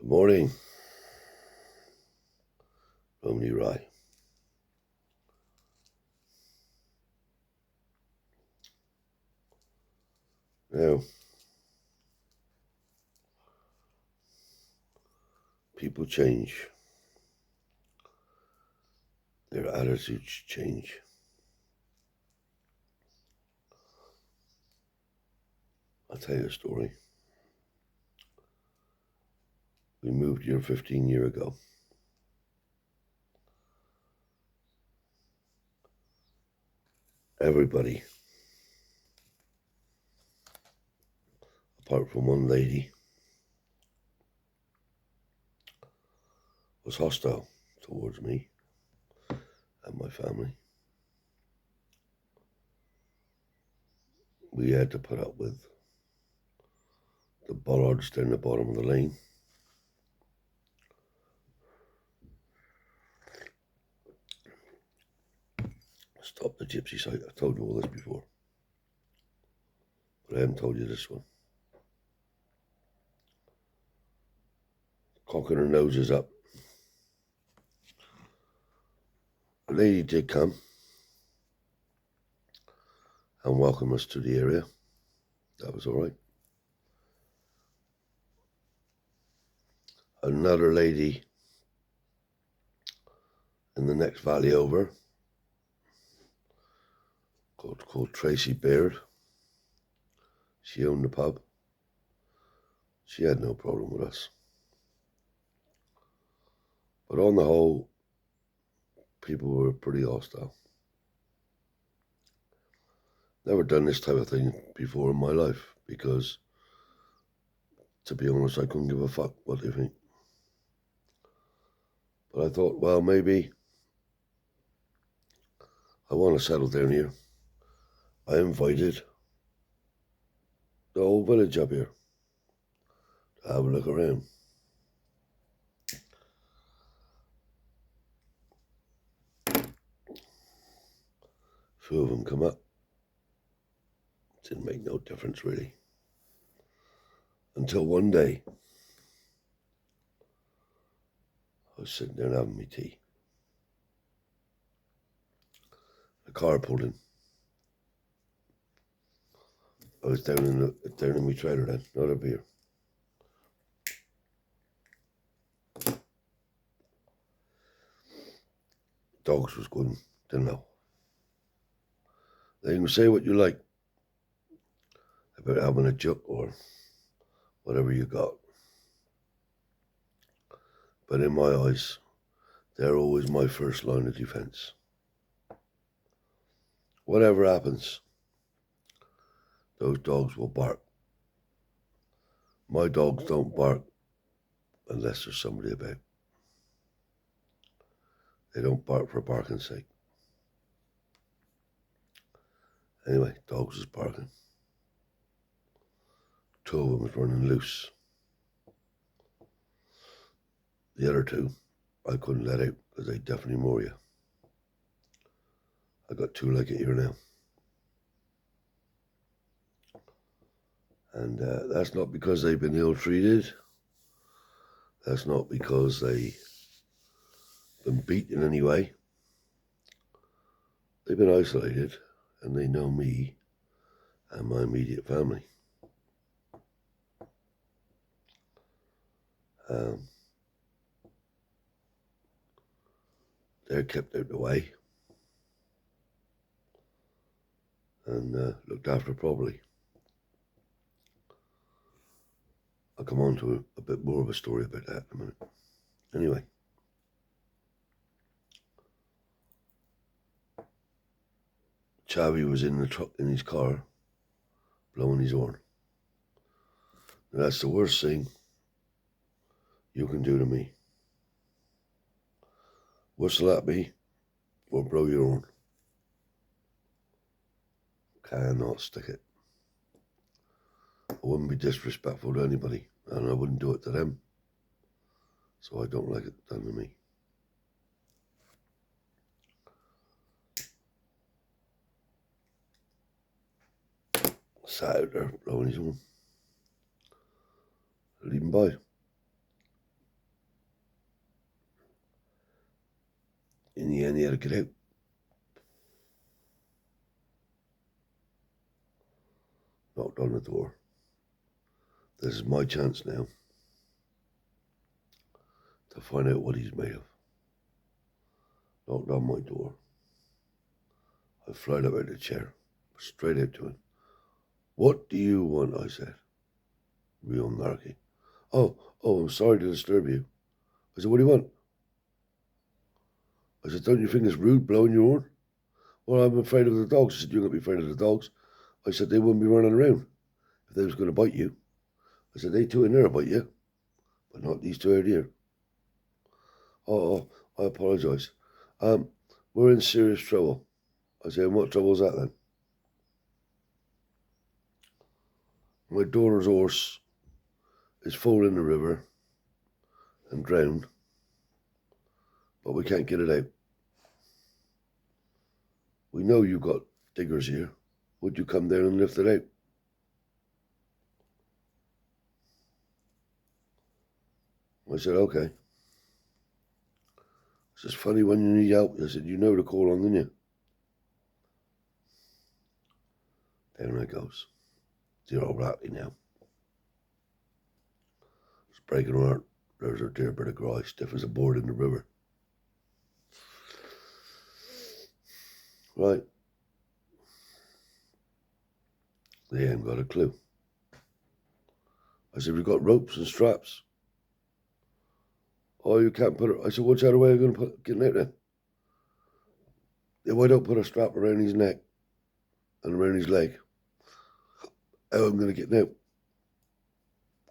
Good morning, Romney Rye. Now, people change. Their attitudes change. I'll tell you a story. We moved here 15 years ago. Everybody, apart from one lady, was hostile towards me and my family. We had to put up with the bollards down the bottom of the lane. Stop the gypsy site. I've told you all this before, but I haven't told you this one. Cocking her noses up. A lady did come and welcome us to the area. That was all right. Another lady in the next valley over called Tracy Baird. She owned the pub. She had no problem with us. But on the whole, people were pretty hostile. Never done this type of thing before in my life because, to be honest, I couldn't give a fuck what they think. But I thought, well, maybe I want to settle down here. I invited the whole village up here to have a look around. Few of them come up. Didn't make no difference really. Until one day, I was sitting there having my tea. A car pulled in. I was down in my trailer then, not up here. Dogs was going, didn't know. They can say what you like about having a juk or whatever you got. But in my eyes, they're always my first line of defense. Whatever happens, those dogs will bark. My dogs don't bark unless there's somebody about. They don't bark for barking's sake. Anyway, dogs was barking. Two of them was running loose. The other two, I couldn't let out because they definitely moor you. I got two like it here now. And that's not because they've been ill-treated. That's not because they've been beaten in any way. They've been isolated and they know me and my immediate family. They're kept out the way and looked after properly. I'll come on to a bit more of a story about that in a minute. Anyway, Chavi was in the truck in his car, blowing his horn. And that's the worst thing you can do to me. Whistle at me or blow your horn. Cannot stick it. I wouldn't be disrespectful to anybody, and I wouldn't do it to them. So I don't like it done to me. Sat out there blowing his horn. Leave him by. then he had to get out. Knocked on the door. This is my chance now to find out what he's made of. Knocked on my door. I flied up out of the chair, straight out to him. What do you want? I said. Real narky. Oh, I'm sorry to disturb you. I said, what do you want? I said, don't you think it's rude blowing your horn? Well, I'm afraid of the dogs. I said, you're going to be afraid of the dogs. I said, they wouldn't be running around if they was going to bite you. I said, they two in there will bite you, but not these two out here. Oh, I apologise. We're in serious trouble. I said, what trouble is that then? My daughter's horse is fallen in the river and drowned, but we can't get it out. We know you've got diggers here. Would you come down and lift it out? I said, okay. It's just funny when you need help. I said, you know to call on, didn't you? Down it goes. Dear old Ratley now. It's breaking her heart. There's her dear bit of gry, stiff as a board in the river. Right. They ain't got a clue. I said, we've got ropes and straps. Oh, you can't put it. I said, what's the other way of going to getting out then? Yeah, why don't put a strap around his neck and around his leg? How am I going to get out?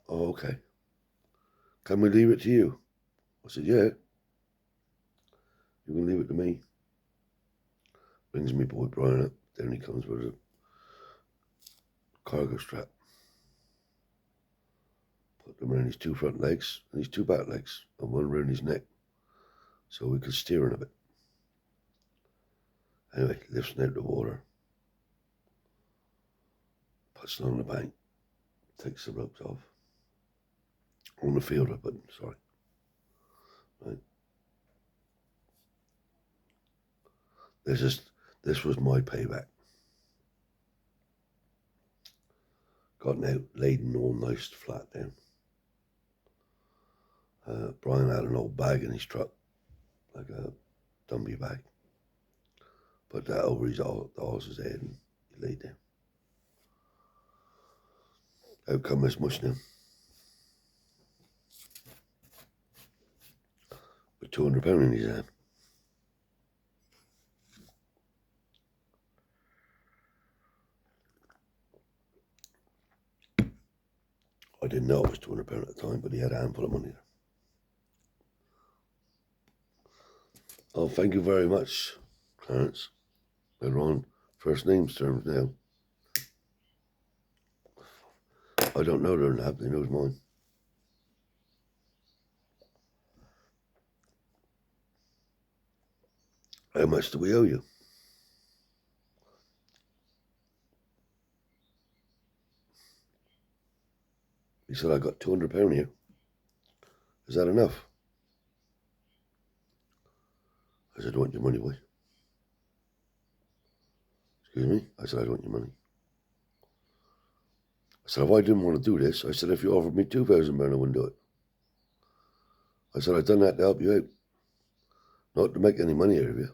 Oh, okay. Can we leave it to you? I said, yeah. You can leave it to me. Brings me boy Brian up. Down he comes with a cargo strap. Put them around his two front legs and his two back legs, and one around his neck, so we could steer in a bit. Anyway, lifts out the water, puts it on the bank, takes the ropes off. On the field, I put them, sorry. Right. This was my payback. Gotten out, laden all nice flat down. Brian had an old bag in his truck, like a Dumby bag. Put that over the horse's head and he laid down. Out come this mush now. With £200 in his hand. I didn't know it was £200 at the time, but he had a handful of money there. Oh, thank you very much, Clarence. We're on first names terms now. I don't know their name, they knows mine. How much do we owe you? He said, I got £200 here. Is that enough? I said, I want your money, boy. Excuse me? I said, I want your money. I said, if I didn't want to do this, I said, if you offered me £2,000, I wouldn't do it. I said, I've done that to help you out. Not to make any money out of you.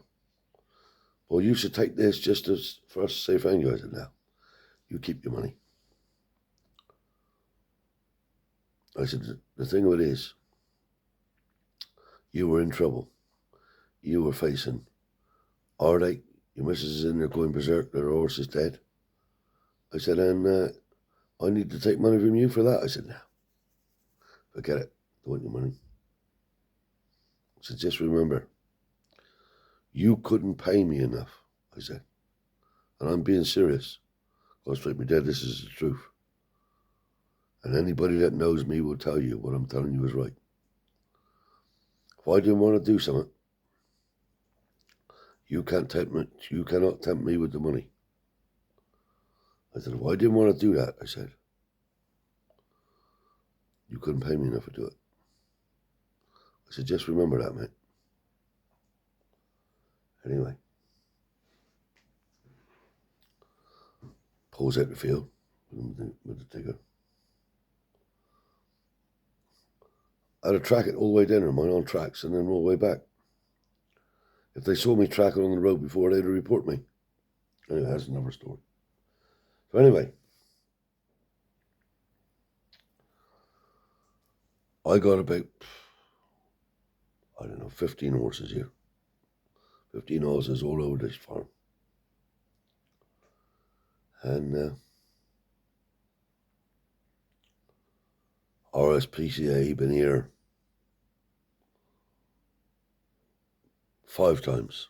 Well, you should take this just as for us to say thank you. I said, no, you keep your money. I said, the thing of it is, you were in trouble. You were facing heartache. Your missus is in there going berserk, their horse is dead. I said, and I need to take money from you for that. I said, no, forget it. I want your money. I said, just remember, you couldn't pay me enough, I said. And I'm being serious. God straight me dead, this is the truth. And anybody that knows me will tell you what I'm telling you is right. If I didn't want to do something, you cannot tempt me with the money. I said, if I didn't want to do that, I said, you couldn't pay me enough to do it. I said, just remember that, mate. Anyway, pulls out the field with the digger. I had to track it all the way down there, mine on tracks, and then all the way back. If they saw me tracking on the road before, they'd report me. Anyway, that's another story. So anyway, I got about, 15 horses here. 15 horses all over this farm. And RSPCA been here 5 times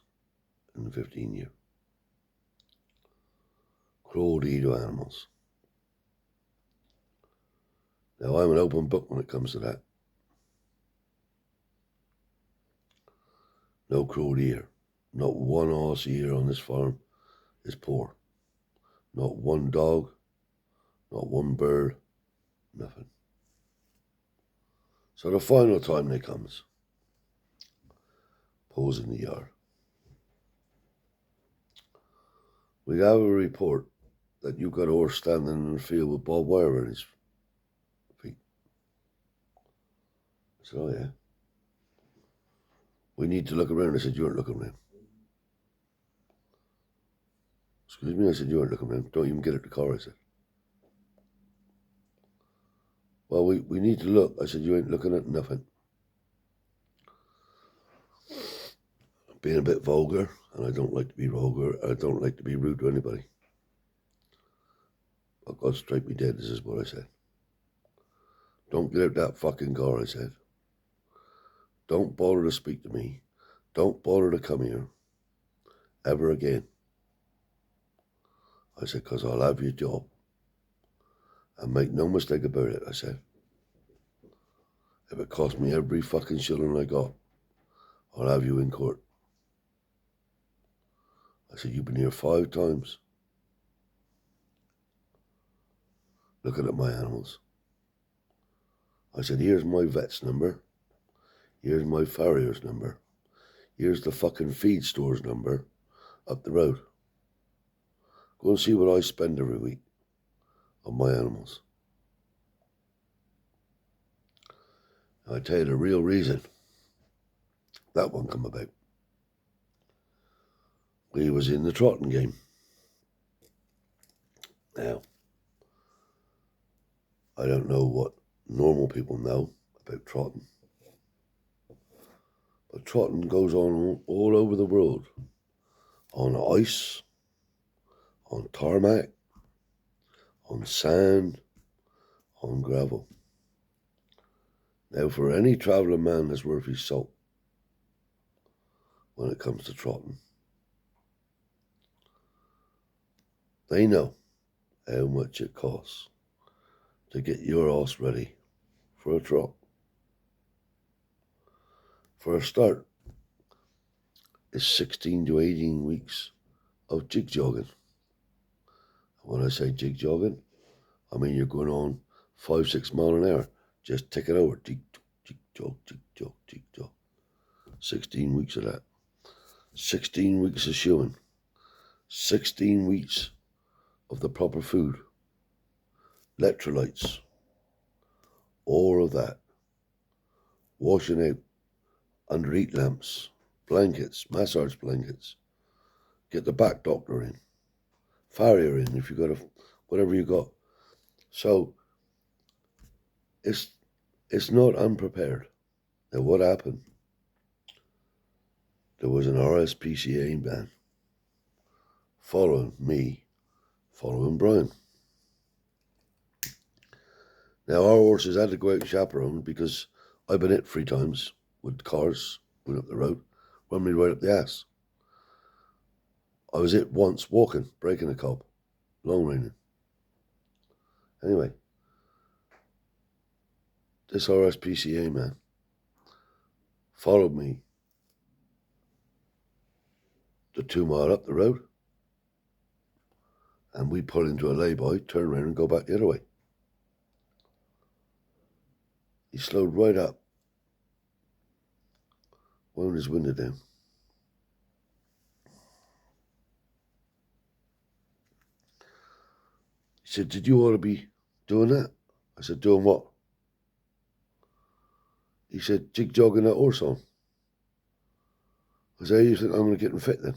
in the 15 years. Cruelty to animals. Now I'm an open book when it comes to that. No cruelty here. Not one horse here on this farm is poor. Not one dog, not one bird, nothing. So the final time they comes, pulls in the yard. We have a report that you've got a horse standing in the field with barbed wire on his feet. I said, oh yeah. We need to look around. I said, you aren't looking around. Excuse me? I said, you aren't looking around. Don't even get at the car, I said. Well, we need to look. I said, you ain't looking at nothing. Being a bit vulgar, and I don't like to be vulgar. I don't like to be rude to anybody. But God strike me dead, this is what I said. Don't get out that fucking car, I said. Don't bother to speak to me. Don't bother to come here ever again. I said, because I'll have your job. And make no mistake about it, I said. If it costs me every fucking shilling I got, I'll have you in court. I said, you've been here 5 times looking at my animals. I said, here's my vet's number. Here's my farrier's number. Here's the fucking feed store's number up the road. Go and see what I spend every week on my animals. And I tell you the real reason that one come about. We was in the trotting game. Now, I don't know what normal people know about trotting. But trotting goes on all over the world. On ice, on tarmac, on sand, on gravel. Now, for any travelling man that's worth his salt when it comes to trotting, they know how much it costs to get your horse ready for a trot. For a start, it's 16 to 18 weeks of jig jogging. When I say jig jogging, I mean you're going on 5-6 miles an hour, just tick it over, jig jog, jig jog, jig jog. 16 weeks of that. 16 weeks of shoeing. 16 weeks of the proper food. Electrolytes. All of that. Washing out under heat lamps, blankets, massage blankets. Get the back doctor in. Farrier in if you got whatever you got. So it's not unprepared. Now what happened? There was an RSPCA man following me, following Brian. Now our horses had to go out chaperoned because I've been hit 3 times with cars going up the road, run me right up the ass. I was hit once walking, breaking a cob, long reining. Anyway, this RSPCA man followed me the 2 mile up the road, and we pull into a lay-by, turn around and go back the other way. He slowed right up, wound his window down. He said, did you ought to be doing that? I said, doing what? He said, jig-jogging that horse on. I said, you think I'm going to get him fit then?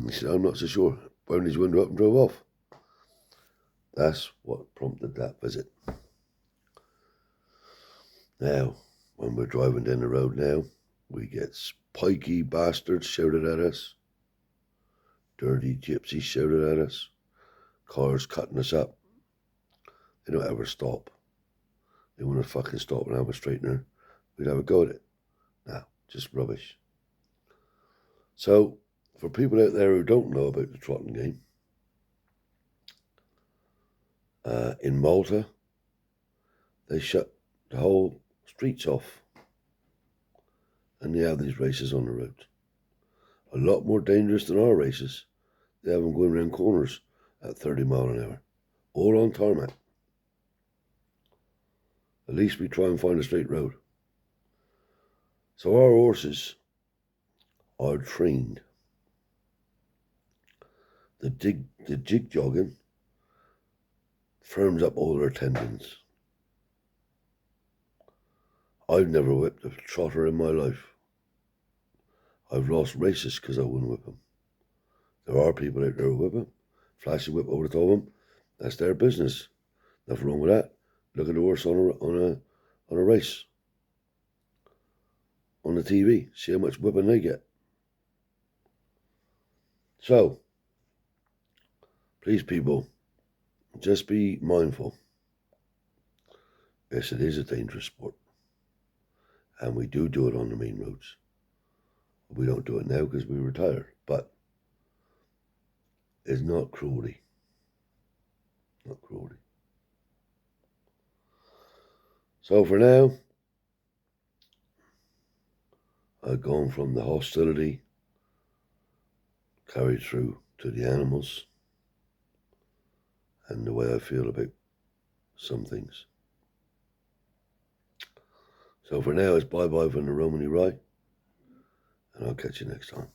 He said, I'm not so sure. Wound his window up and drove off. That's what prompted that visit. Now, when we're driving down the road now, we get spiky bastards shouted at us. Dirty gypsies shouted at us. Cars cutting us up. They don't ever stop. They want to fucking stop and have a straightener. We'd have a go at it. No, just rubbish. So, for people out there who don't know about the trotting game, in Malta, they shut the whole streets off. And they have these races on the road. A lot more dangerous than our races. They have them going around corners at 30 miles an hour. All on tarmac. At least we try and find a straight road. So our horses are trained. The jig jogging firms up all their tendons. I've never whipped a trotter in my life. I've lost races because I wouldn't whip them. There are people out there who whip them, flash a whip over the top of them. That's their business. Nothing wrong with that. Look at the horse on a race on the TV. See how much whipping they get. So, please, people, just be mindful. Yes, it is a dangerous sport, and we do it on the main roads. We don't do it now because we retired, but it's not cruelty. Not cruelty. So for now, I've gone from the hostility carried through to the animals and the way I feel about some things. So for now, it's bye-bye from the Romany Rye, and I'll catch you next time.